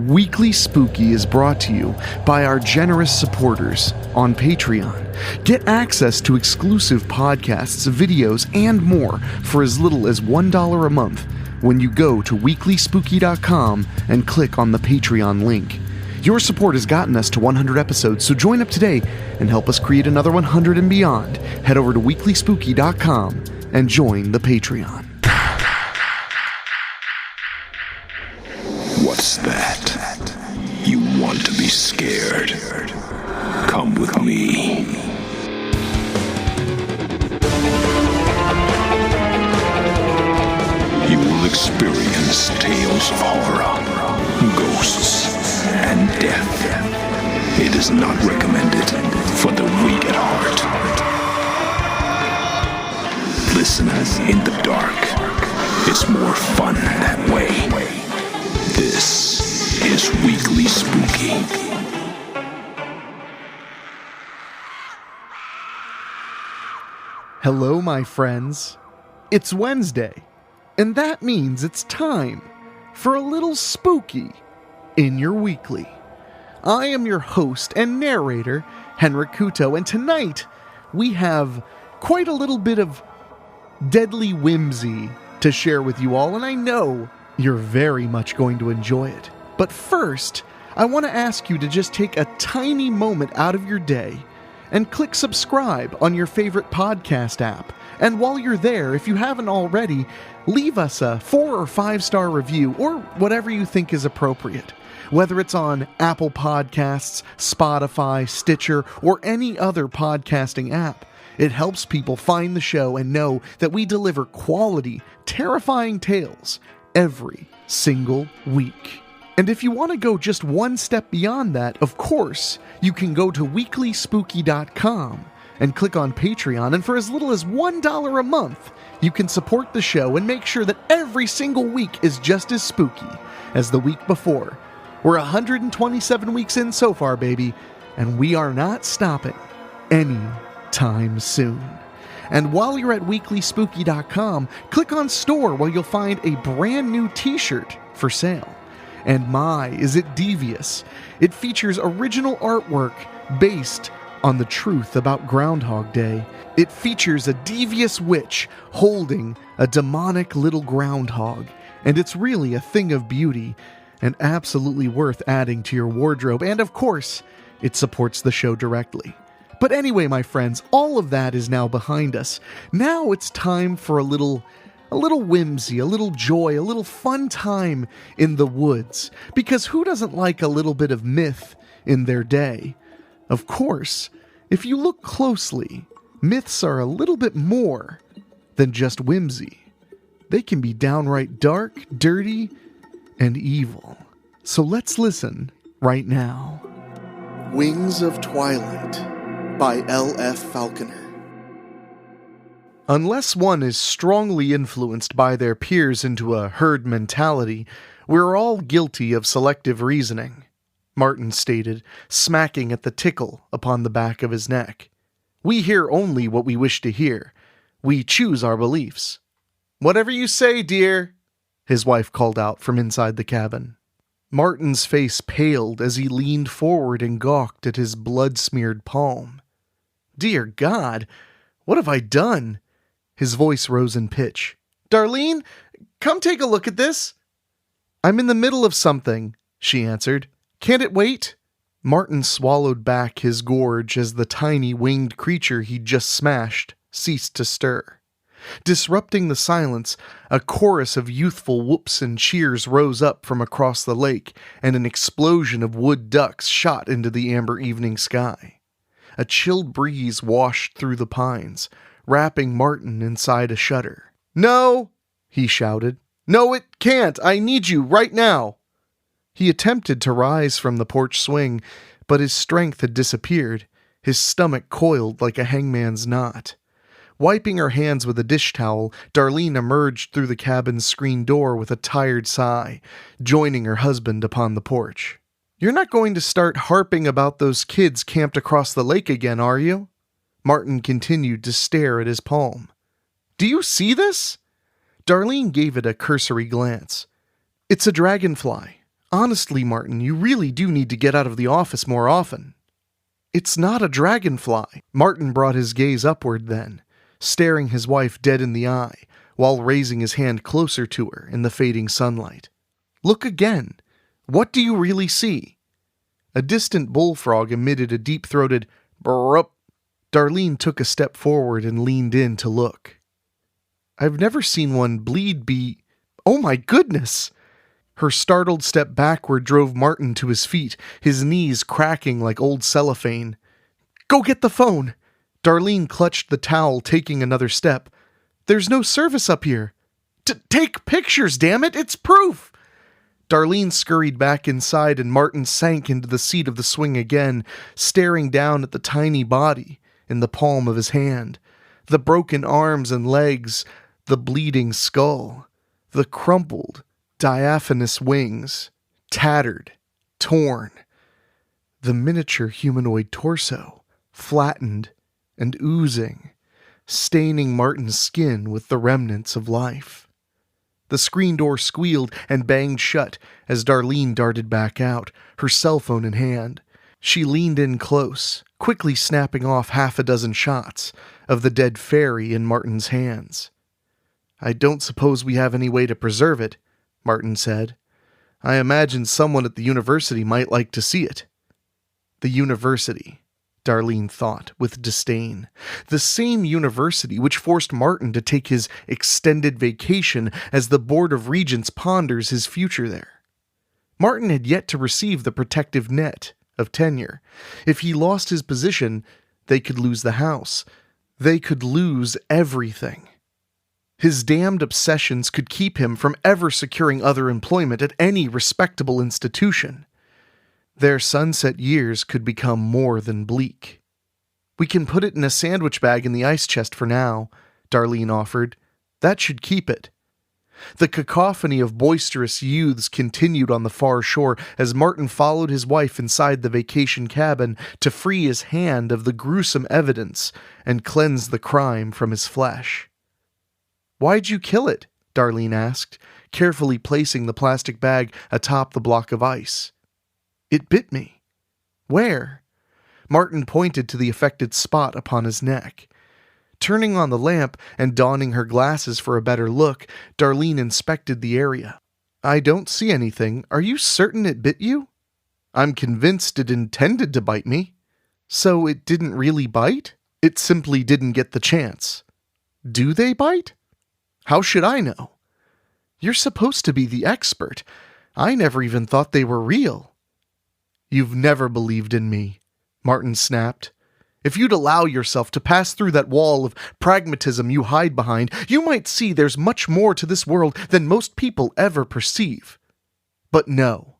Weekly Spooky is brought to you by our generous supporters on Patreon. Get access to exclusive podcasts, videos, and more for as little as $1 a month when you go to WeeklySpooky.com and click on the Patreon link. Your support has gotten us to 100 episodes, so join up today and help us create another 100 and beyond. Head over to WeeklySpooky.com and join the Patreon. What's that? You want to be scared? Come with me. You will experience tales of horror, ghosts, and death. It is not recommended for the weak at heart. Listen in the dark. It's more fun that way. This is Weekly Spooky. Hello, my friends. It's Wednesday, and that means it's time for a little spooky in your weekly. I am your host and narrator, Henrik Kuto, and tonight we have quite a little bit of deadly whimsy to share with you all, and I know you're very much going to enjoy it. But first, I want to ask you to just take a tiny moment out of your day and click subscribe on your favorite podcast app. And while you're there, if you haven't already, leave us a 4 or 5 star review or whatever you think is appropriate. Whether it's on Apple Podcasts, Spotify, Stitcher, or any other podcasting app, it helps people find the show and know that we deliver quality, terrifying tales every single week. And if you want to go just one step beyond that, of course, you can go to WeeklySpooky.com and click on Patreon, and for as little as $1 a month, you can support the show and make sure that every single week is just as spooky as the week before. We're 127 weeks in so far, baby, and we are not stopping anytime soon. And while you're at WeeklySpooky.com, click on Store where you'll find a brand new t-shirt for sale. And my, is it devious. It features original artwork based on the truth about Groundhog Day. It features a devious witch holding a demonic little groundhog, and it's really a thing of beauty and absolutely worth adding to your wardrobe. And of course, it supports the show directly. But anyway, my friends, all of that is now behind us. Now it's time for a little whimsy, a little joy, a little fun time in the woods. Because who doesn't like a little bit of myth in their day? Of course, if you look closely, myths are a little bit more than just whimsy. They can be downright dark, dirty, and evil. So let's listen right now. Wings of Twilight by L.F. Falconer. Unless one is strongly influenced by their peers into a herd mentality, we're all guilty of selective reasoning, Martin stated, smacking at the tickle upon the back of his neck. We hear only what we wish to hear. We choose our beliefs. Whatever you say, dear, his wife called out from inside the cabin. Martin's face paled as he leaned forward and gawked at his blood-smeared palm. Dear God, what have I done? His voice rose in pitch. Darlene, come take a look at this. I'm in the middle of something, she answered. Can't it wait? Martin swallowed back his gorge as the tiny winged creature he'd just smashed ceased to stir. Disrupting the silence, a chorus of youthful whoops and cheers rose up from across the lake, and an explosion of wood ducks shot into the amber evening sky. A chilled breeze washed through the pines, wrapping Martin inside a shudder. No, he shouted. No, it can't. I need you right now. He attempted to rise from the porch swing, but his strength had disappeared, his stomach coiled like a hangman's knot. Wiping her hands with a dish towel, Darlene emerged through the cabin's screen door with a tired sigh, joining her husband upon the porch. You're not going to start harping about those kids camped across the lake again, are you? Martin continued to stare at his palm. Do you see this? Darlene gave it a cursory glance. It's a dragonfly, Honestly, Martin, you really do need to get out of the office more often. It's not a dragonfly. Martin brought his gaze upward then, staring his wife dead in the eye, while raising his hand closer to her in the fading sunlight. Look again. What do you really see? A distant bullfrog emitted a deep-throated brrup. Darlene took a step forward and leaned in to look. I've never seen one bleed. Oh my goodness! Her startled step backward drove Martin to his feet, his knees cracking like old cellophane. Go get the phone! Darlene clutched the towel, taking another step. There's no service up here. Take pictures, damn it! It's proof! Darlene scurried back inside and Martin sank into the seat of the swing again, staring down at the tiny body in the palm of his hand, the broken arms and legs, the bleeding skull, the crumpled, diaphanous wings, tattered, torn, the miniature humanoid torso, flattened and oozing, staining Martin's skin with the remnants of life. The screen door squealed and banged shut as Darlene darted back out, her cell phone in hand. She leaned in close, quickly snapping off half a dozen shots of the dead fairy in Martin's hands. I don't suppose we have any way to preserve it, Martin said. I imagine someone at the university might like to see it. The university, Darlene thought with disdain. The same university which forced Martin to take his extended vacation as the Board of Regents ponders his future there. Martin had yet to receive the protective net of tenure. If he lost his position, they could lose the house. They could lose everything. His damned obsessions could keep him from ever securing other employment at any respectable institution. Their sunset years could become more than bleak. We can put it in a sandwich bag in the ice chest for now, Darlene offered. That should keep it. The cacophony of boisterous youths continued on the far shore as Martin followed his wife inside the vacation cabin to free his hand of the gruesome evidence and cleanse the crime from his flesh. Why'd you kill it? Darlene asked, carefully placing the plastic bag atop the block of ice. It bit me. Where? Martin pointed to the affected spot upon his neck. Turning on the lamp and donning her glasses for a better look, Darlene inspected the area. I don't see anything. Are you certain it bit you? I'm convinced it intended to bite me. So it didn't really bite? It simply didn't get the chance. Do they bite? How should I know? You're supposed to be the expert. I never even thought they were real. You've never believed in me, Martin snapped. If you'd allow yourself to pass through that wall of pragmatism you hide behind, you might see there's much more to this world than most people ever perceive. But no.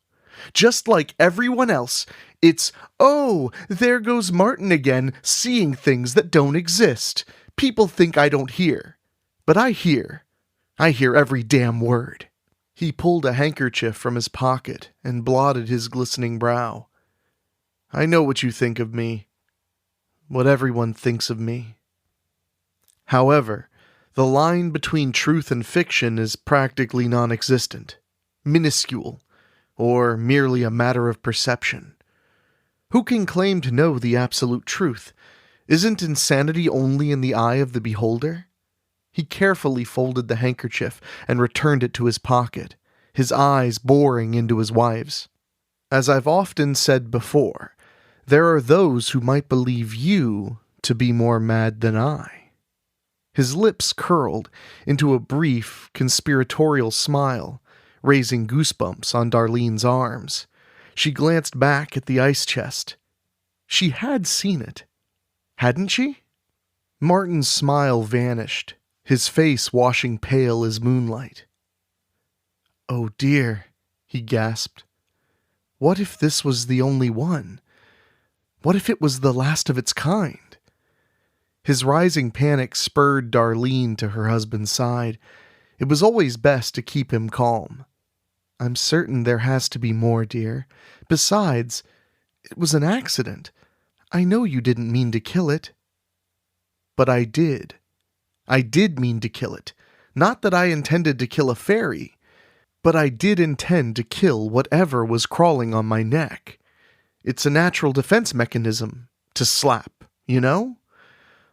Just like everyone else, it's, oh, there goes Martin again, seeing things that don't exist. People think I don't hear. But I hear. I hear every damn word. He pulled a handkerchief from his pocket and blotted his glistening brow. I know what you think of me. What everyone thinks of me. However, the line between truth and fiction is practically non-existent, minuscule, or merely a matter of perception. Who can claim to know the absolute truth? Isn't insanity only in the eye of the beholder? He carefully folded the handkerchief and returned it to his pocket, his eyes boring into his wife's. As I've often said before, there are those who might believe you to be more mad than I. His lips curled into a brief, conspiratorial smile, raising goosebumps on Darlene's arms. She glanced back at the ice chest. She had seen it, hadn't she? Martin's smile vanished, his face washing pale as moonlight. Oh dear, he gasped. What if this was the only one? What if it was the last of its kind? His rising panic spurred Darlene to her husband's side. It was always best to keep him calm. I'm certain there has to be more, dear. Besides, it was an accident. I know you didn't mean to kill it. But I did. I did mean to kill it. Not that I intended to kill a fairy. But I did intend to kill whatever was crawling on my neck. It's a natural defense mechanism to slap, you know?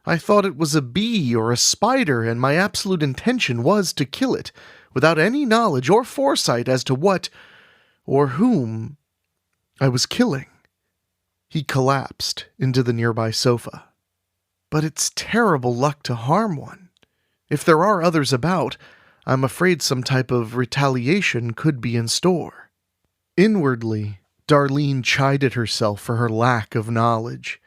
I thought it was a bee or a spider, and my absolute intention was to kill it, without any knowledge or foresight as to what or whom I was killing. He collapsed into the nearby sofa. But it's terrible luck to harm one. If there are others about, I'm afraid some type of retaliation could be in store. Inwardly, Darlene chided herself for her lack of knowledge.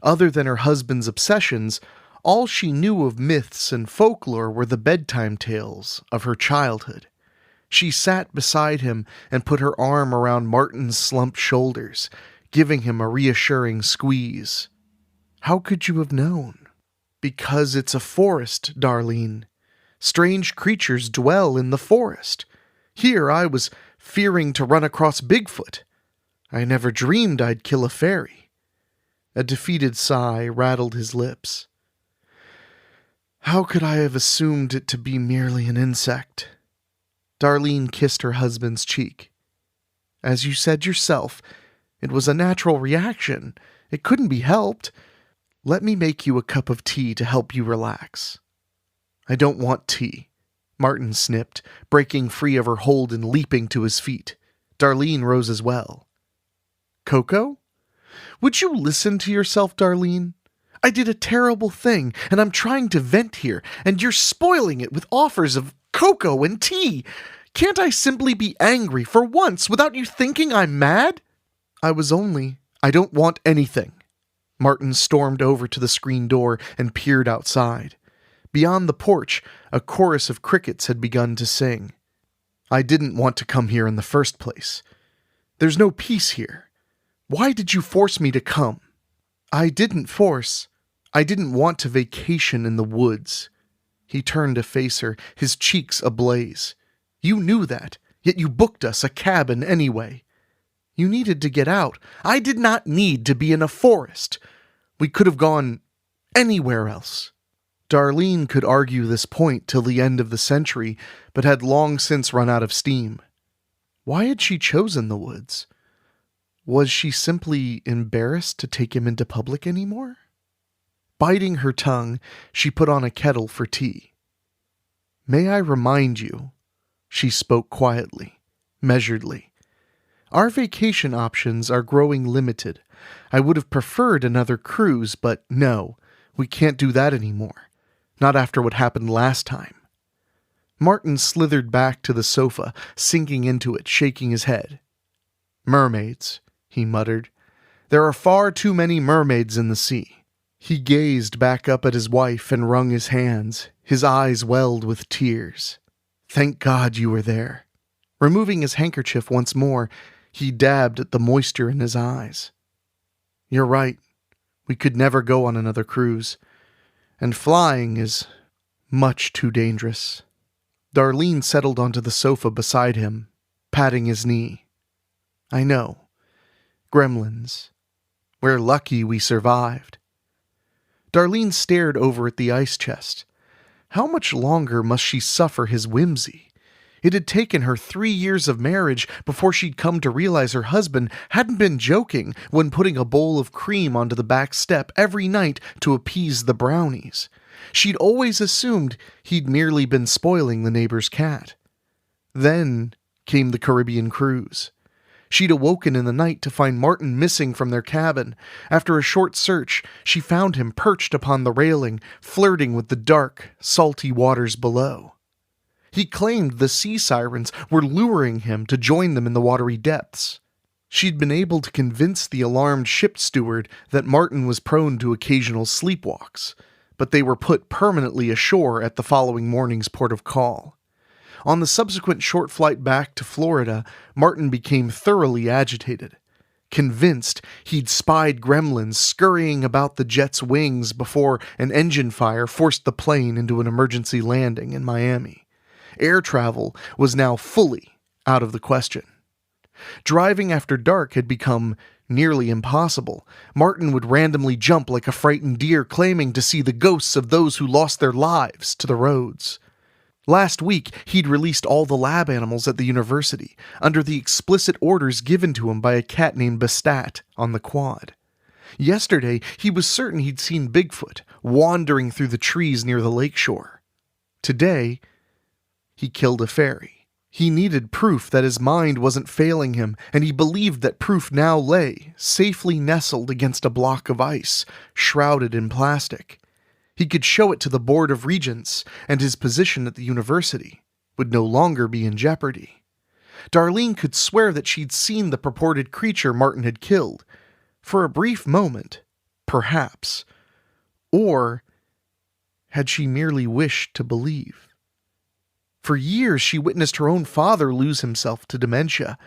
Other than her husband's obsessions, all she knew of myths and folklore were the bedtime tales of her childhood. She sat beside him and put her arm around Martin's slumped shoulders, giving him a reassuring squeeze. How could you have known? Because it's a forest, Darlene. Strange creatures dwell in the forest. Here I was fearing to run across Bigfoot. I never dreamed I'd kill a fairy. A defeated sigh rattled his lips. How could I have assumed it to be merely an insect? Darlene kissed her husband's cheek. As you said yourself, it was a natural reaction. It couldn't be helped. Let me make you a cup of tea to help you relax. I don't want tea, Martin snipped, breaking free of her hold and leaping to his feet. Darlene rose as well. Cocoa? Would you listen to yourself, Darlene? I did a terrible thing, and I'm trying to vent here, and you're spoiling it with offers of cocoa and tea. Can't I simply be angry for once without you thinking I'm mad? I don't want anything. Martin stormed over to the screen door and peered outside. Beyond the porch, a chorus of crickets had begun to sing. I didn't want to come here in the first place. There's no peace here. Why did you force me to come? I didn't force. I didn't want to vacation in the woods. He turned to face her, his cheeks ablaze. You knew that, yet you booked us a cabin anyway. You needed to get out. I did not need to be in a forest. We could have gone anywhere else. Darlene could argue this point till the end of the century, but had long since run out of steam. Why had she chosen the woods? Was she simply embarrassed to take him into public anymore? Biting her tongue, she put on a kettle for tea. May I remind you, she spoke quietly, measuredly. Our vacation options are growing limited. I would have preferred another cruise, but no, we can't do that anymore. Not after what happened last time. Martin slithered back to the sofa, sinking into it, shaking his head. Mermaids, he muttered. There are far too many mermaids in the sea. He gazed back up at his wife and wrung his hands, his eyes welled with tears. Thank God you were there. Removing his handkerchief once more, he dabbed at the moisture in his eyes. You're right. We could never go on another cruise. And flying is much too dangerous. Darlene settled onto the sofa beside him, patting his knee. I know. Gremlins. We're lucky we survived. Darlene stared over at the ice chest. How much longer must she suffer his whimsy? It had taken her 3 years of marriage before she'd come to realize her husband hadn't been joking when putting a bowl of cream onto the back step every night to appease the brownies. She'd always assumed he'd merely been spoiling the neighbor's cat. Then came the Caribbean cruise. She'd awoken in the night to find Martin missing from their cabin. After a short search, she found him perched upon the railing, flirting with the dark, salty waters below. He claimed the sea sirens were luring him to join them in the watery depths. She'd been able to convince the alarmed ship steward that Martin was prone to occasional sleepwalks, but they were put permanently ashore at the following morning's port of call. On the subsequent short flight back to Florida, Martin became thoroughly agitated, convinced he'd spied gremlins scurrying about the jet's wings before an engine fire forced the plane into an emergency landing in Miami. Air travel was now fully out of the question. Driving after dark had become nearly impossible. Martin would randomly jump like a frightened deer, claiming to see the ghosts of those who lost their lives to the roads. Last week, he'd released all the lab animals at the university, under the explicit orders given to him by a cat named Bastat on the quad. Yesterday, he was certain he'd seen Bigfoot wandering through the trees near the lakeshore. Today, he killed a fairy. He needed proof that his mind wasn't failing him, and he believed that proof now lay, safely nestled against a block of ice, shrouded in plastic. He could show it to the Board of Regents, and his position at the university would no longer be in jeopardy. Darlene could swear that she'd seen the purported creature Martin had killed. For a brief moment, perhaps. Or had she merely wished to believe? For years she witnessed her own father lose himself to dementia.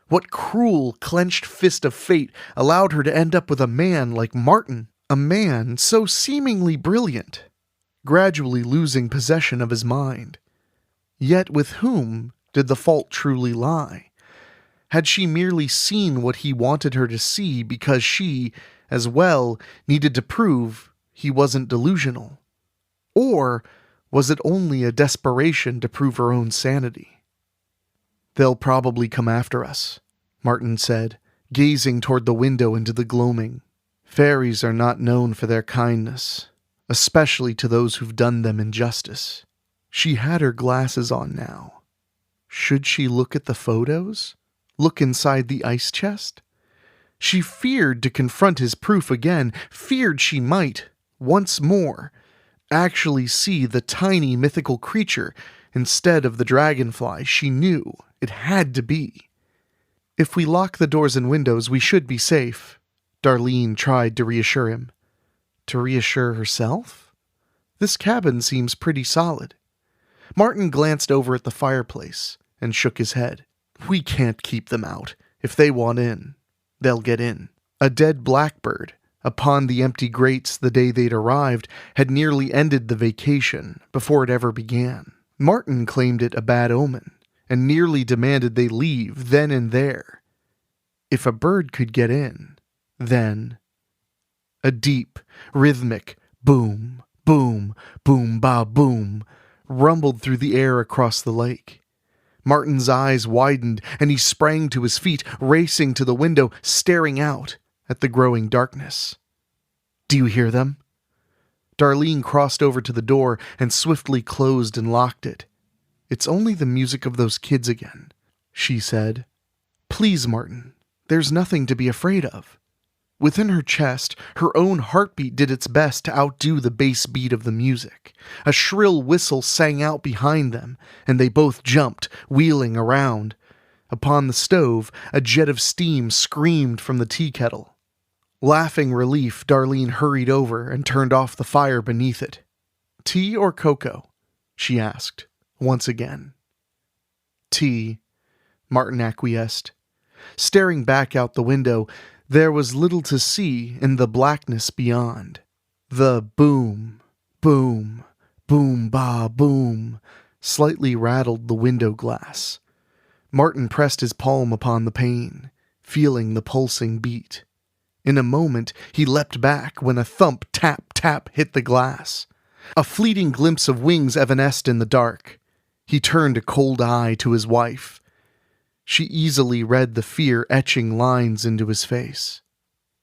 What cruel, clenched fist of fate allowed her to end up with a man like Martin? A man so seemingly brilliant, gradually losing possession of his mind. Yet with whom did the fault truly lie? Had she merely seen what he wanted her to see because she, as well, needed to prove he wasn't delusional? Or was it only a desperation to prove her own sanity? "They'll probably come after us," Martin said, gazing toward the window into the gloaming. "Fairies are not known for their kindness, especially to those who've done them injustice." She had her glasses on now. Should she look at the photos? Look inside the ice chest? She feared to confront his proof again, feared she might, once more, actually see the tiny mythical creature instead of the dragonfly she knew it had to be. "If we lock the doors and windows, we should be safe," Darlene tried to reassure him. To reassure herself? This cabin seems pretty solid. Martin glanced over at the fireplace and shook his head. "We can't keep them out. If they want in, they'll get in." A dead blackbird upon the empty grates the day they'd arrived had nearly ended the vacation before it ever began. Martin claimed it a bad omen and nearly demanded they leave then and there. If a bird could get in, then a deep, rhythmic boom, boom, boom, ba, boom rumbled through the air across the lake. Martin's eyes widened, and he sprang to his feet, racing to the window, staring out at the growing darkness. "Do you hear them?" Darlene crossed over to the door and swiftly closed and locked it. "It's only the music of those kids again," she said. "Please, Martin, there's nothing to be afraid of." Within her chest, her own heartbeat did its best to outdo the bass beat of the music. A shrill whistle sang out behind them, and they both jumped, wheeling around. Upon the stove, a jet of steam screamed from the tea kettle. Laughing relief, Darlene hurried over and turned off the fire beneath it. "Tea or cocoa?" she asked, once again. "Tea," Martin acquiesced. Staring back out the window, there was little to see in the blackness beyond. The boom, boom, boom, ba, boom slightly rattled the window glass. Martin pressed his palm upon the pane, feeling the pulsing beat. In a moment, he leapt back when a thump, tap, tap hit the glass. A fleeting glimpse of wings evanesced in the dark. He turned a cold eye to his wife. She easily read the fear etching lines into his face.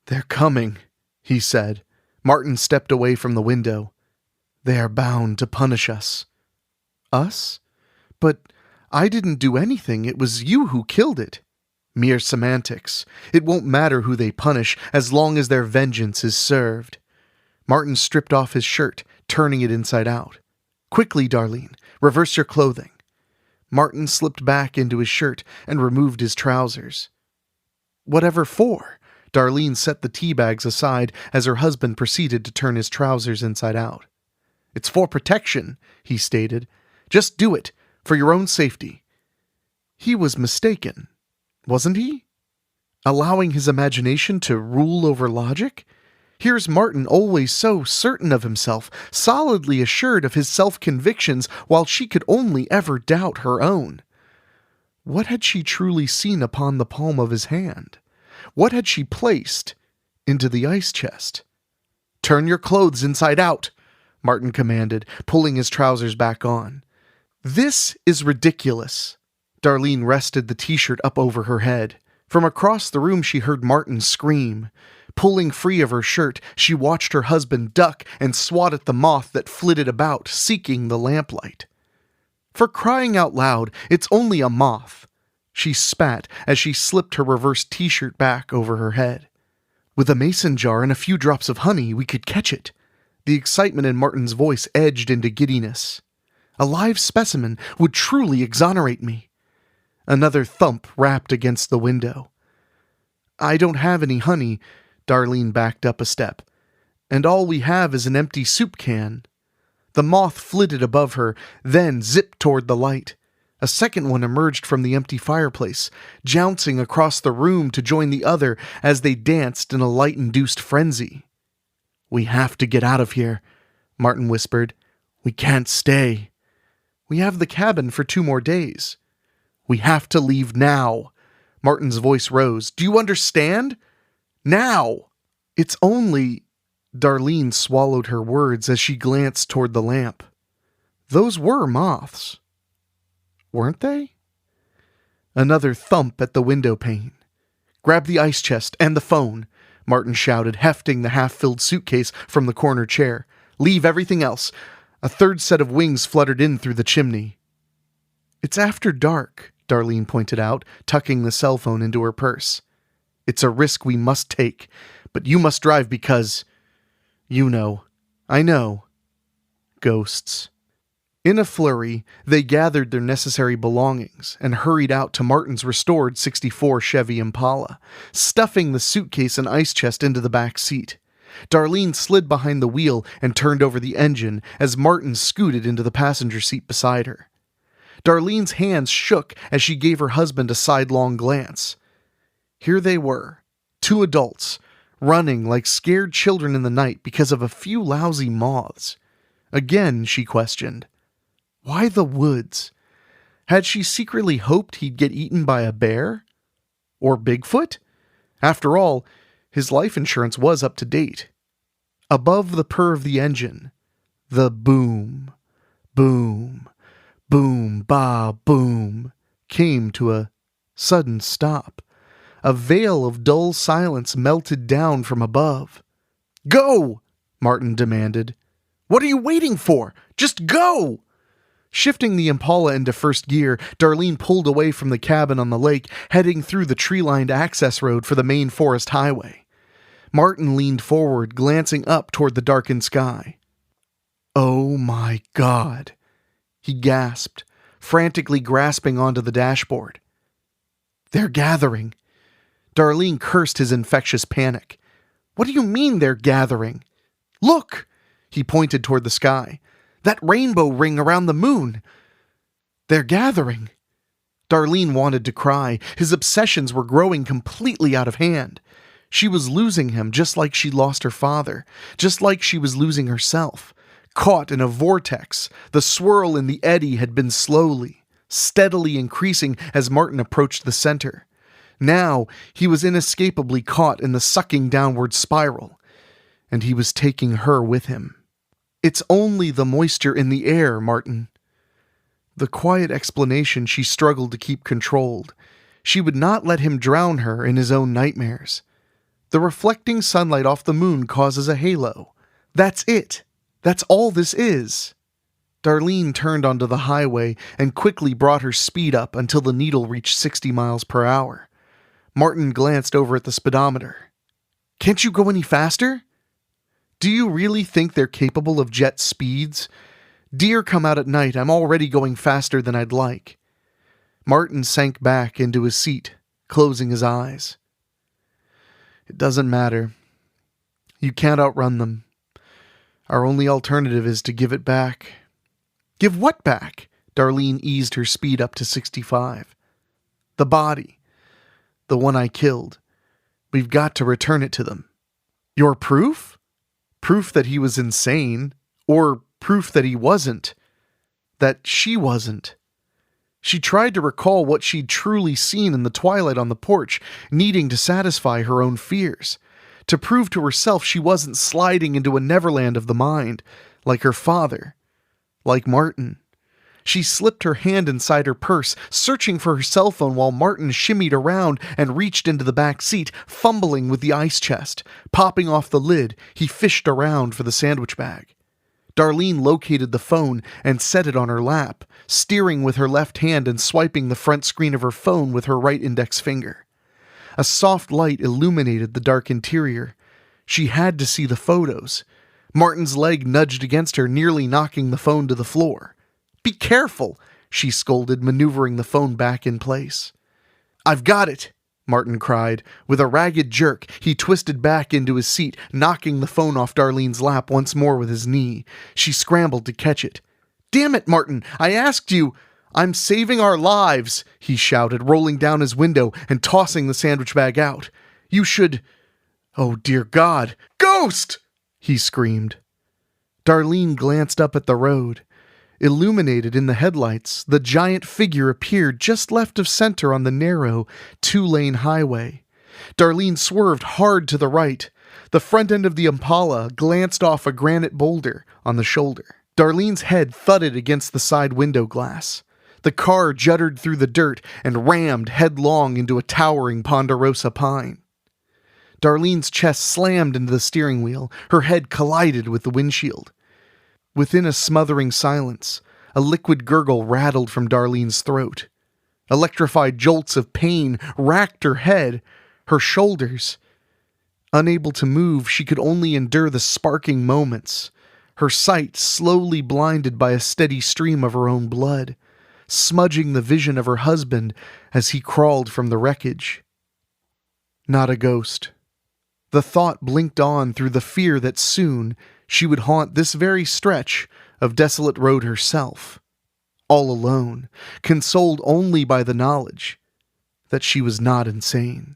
"They're coming," he said. Martin stepped away from the window. "They are bound to punish us." "Us? But I didn't do anything. It was you who killed it." "Mere semantics. It won't matter who they punish as long as their vengeance is served." Martin stripped off his shirt, turning it inside out. "Quickly, Darlene, reverse your clothing." Martin slipped back into his shirt and removed his trousers. "Whatever for?" Darlene set the tea bags aside as her husband proceeded to turn his trousers inside out. "It's for protection," he stated. "Just do it, for your own safety." He was mistaken, wasn't he? Allowing his imagination to rule over logic? Here's Martin, always so certain of himself, solidly assured of his self-convictions, while she could only ever doubt her own. What had she truly seen upon the palm of his hand? What had she placed into the ice chest? "Turn your clothes inside out," Martin commanded, pulling his trousers back on. This is ridiculous. Darlene rested the t-shirt up over her head. From across the room she heard Martin scream. Pulling free of her shirt, she watched her husband duck and swat at the moth that flitted about, seeking the lamplight. For crying out loud, it's only a moth. She spat as she slipped her reversed t-shirt back over her head. With a mason jar and a few drops of honey, we could catch it. The excitement in Martin's voice edged into giddiness. A live specimen would truly exonerate me. Another thump rapped against the window. I don't have any honey, Darlene backed up a step. And all we have is an empty soup can. The moth flitted above her, then zipped toward the light. A second one emerged from the empty fireplace, jouncing across the room to join the other as they danced in a light-induced frenzy. We have to get out of here, Martin whispered. We can't stay. We have the cabin for 2 more days. We have to leave now. Martin's voice rose. Do you understand? Now! It's only... Darlene swallowed her words as she glanced toward the lamp. Those were moths. Weren't they? Another thump at the window pane. Grab the ice chest and the phone, Martin shouted, hefting the half-filled suitcase from the corner chair. Leave everything else. A third set of wings fluttered in through the chimney. It's after dark, Darlene pointed out, tucking the cell phone into her purse. It's a risk we must take, but you must drive because... You know. I know. Ghosts. In a flurry, they gathered their necessary belongings and hurried out to Martin's restored '64 Chevy Impala, stuffing the suitcase and ice chest into the back seat. Darlene slid behind the wheel and turned over the engine as Martin scooted into the passenger seat beside her. Darlene's hands shook as she gave her husband a sidelong glance. Here they were, 2 adults, running like scared children in the night because of a few lousy moths. Again, she questioned. Why the woods? Had she secretly hoped he'd get eaten by a bear? Or Bigfoot? After all, his life insurance was up to date. Above the purr of the engine, the boom, boom, boom, ba, boom, came to a sudden stop. A veil of dull silence melted down from above. Go! Martin demanded. What are you waiting for? Just go! Shifting the Impala into first gear, Darlene pulled away from the cabin on the lake, heading through the tree-lined access road for the main forest highway. Martin leaned forward, glancing up toward the darkened sky. Oh my God! He gasped, frantically grasping onto the dashboard. They're gathering. Darlene cursed his infectious panic. What do you mean they're gathering? Look! He pointed toward the sky. That rainbow ring around the moon. They're gathering. Darlene wanted to cry. His obsessions were growing completely out of hand. She was losing him just like she lost her father, just like she was losing herself. Caught in a vortex, the swirl in the eddy had been slowly, steadily increasing as Martin approached the center. Now, he was inescapably caught in the sucking downward spiral, and he was taking her with him. It's only the moisture in the air, Martin. The quiet explanation she struggled to keep controlled. She would not let him drown her in his own nightmares. The reflecting sunlight off the moon causes a halo. That's it. That's all this is. Darlene turned onto the highway and quickly brought her speed up until the needle reached 60 miles per hour. Martin glanced over at the speedometer. Can't you go any faster? Do you really think they're capable of jet speeds? Deer come out at night. I'm already going faster than I'd like. Martin sank back into his seat, closing his eyes. It doesn't matter. You can't outrun them. Our only alternative is to give it back. Give what back? Darlene eased her speed up to 65. The body. The one I killed. We've got to return it to them. Your proof? Proof that he was insane. Or proof that he wasn't. That she wasn't. She tried to recall what she'd truly seen in the twilight on the porch, needing to satisfy her own fears. To prove to herself she wasn't sliding into a neverland of the mind, like her father. Like Martin. She slipped her hand inside her purse, searching for her cell phone while Martin shimmied around and reached into the back seat, fumbling with the ice chest. Popping off the lid, he fished around for the sandwich bag. Darlene located the phone and set it on her lap, steering with her left hand and swiping the front screen of her phone with her right index finger. A soft light illuminated the dark interior. She had to see the photos. Martin's leg nudged against her, nearly knocking the phone to the floor. "Be careful," she scolded, maneuvering the phone back in place. "I've got it," Martin cried. With a ragged jerk, he twisted back into his seat, knocking the phone off Darlene's lap once more with his knee. She scrambled to catch it. "Damn it, Martin, I asked you—" "I'm saving our lives," he shouted, rolling down his window and tossing the sandwich bag out. "You should—" "Oh, dear God! Ghost!" he screamed. Darlene glanced up at the road. Illuminated in the headlights, the giant figure appeared just left of center on the narrow, two-lane highway. Darlene swerved hard to the right. The front end of the Impala glanced off a granite boulder on the shoulder. Darlene's head thudded against the side window glass. The car juddered through the dirt and rammed headlong into a towering ponderosa pine. Darlene's chest slammed into the steering wheel. Her head collided with the windshield. Within a smothering silence, a liquid gurgle rattled from Darlene's throat. Electrified jolts of pain racked her head, her shoulders. Unable to move, she could only endure the sparking moments, her sight slowly blinded by a steady stream of her own blood, smudging the vision of her husband as he crawled from the wreckage. Not a ghost. The thought blinked on through the fear that soon she would haunt this very stretch of desolate road herself, all alone, consoled only by the knowledge that she was not insane.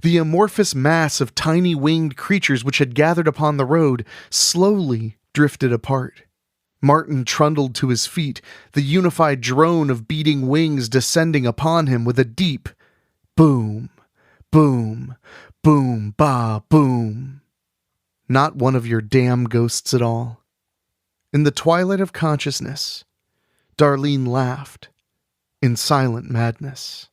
The amorphous mass of tiny winged creatures which had gathered upon the road slowly drifted apart. Martin trundled to his feet, the unified drone of beating wings descending upon him with a deep boom, boom, boom, ba, boom. Not one of your damn ghosts at all. In the twilight of consciousness, Darlene laughed in silent madness.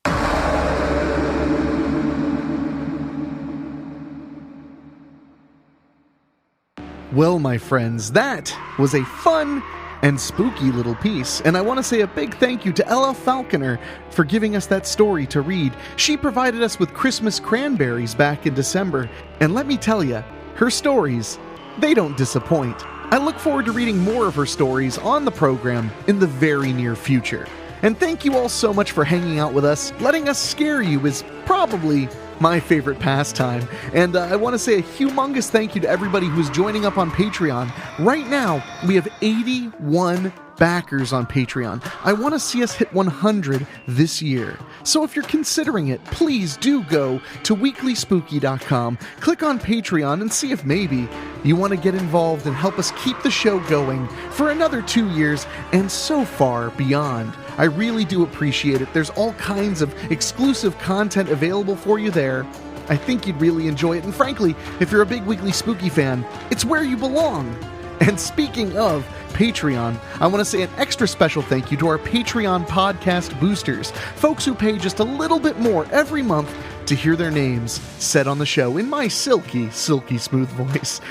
Well, my friends, that was a fun and spooky little piece, and I want to say a big thank you to Ella Falconer for giving us that story to read. She provided us with Christmas cranberries back in December, and let me tell you, her stories, they don't disappoint. I look forward to reading more of her stories on the program in the very near future. And thank you all so much for hanging out with us. Letting us scare you is probably my favorite pastime. And I want to say a humongous thank you to everybody who's joining up on Patreon. Right now, we have 81 backers on Patreon. I want to see us hit 100 this year. So if you're considering it, please do go to WeeklySpooky.com, click on Patreon, and see if maybe you want to get involved and help us keep the show going for another 2 years and so far beyond. I really do appreciate it. There's all kinds of exclusive content available for you there. I think you'd really enjoy it. And frankly, if you're a big Weekly Spooky fan, it's where you belong. And speaking of Patreon, I want to say an extra special thank you to our Patreon podcast boosters, folks who pay just a little bit more every month to hear their names said on the show in my silky, silky smooth voice.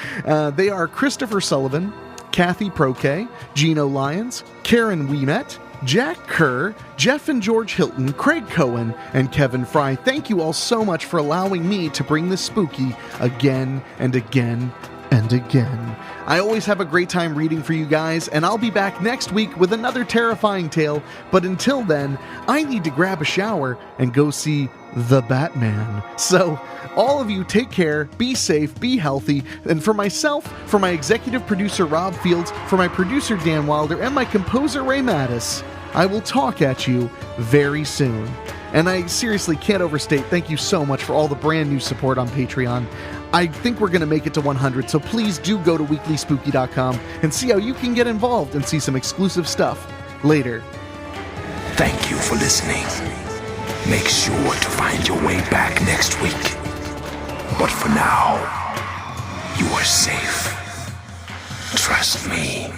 They are Christopher Sullivan, Kathy Proke, Gino Lyons, Karen Wiemet, Jack Kerr, Jeff and George Hilton, Craig Cohen, and Kevin Fry. Thank you all so much for allowing me to bring this spooky again and again and again. I always have a great time reading for you guys, and I'll be back next week with another terrifying tale. But until then, I need to grab a shower and go see The Batman. So, all of you take care, be safe, be healthy, and for myself, for my executive producer Rob Fields, for my producer Dan Wilder, and my composer Ray Mattis, I will talk at you very soon. And I seriously can't overstate, thank you so much for all the brand new support on Patreon. I think we're going to make it to 100, so please do go to WeeklySpooky.com and see how you can get involved and see some exclusive stuff later. Thank you for listening. Make sure to find your way back next week. But for now, you are safe. Trust me.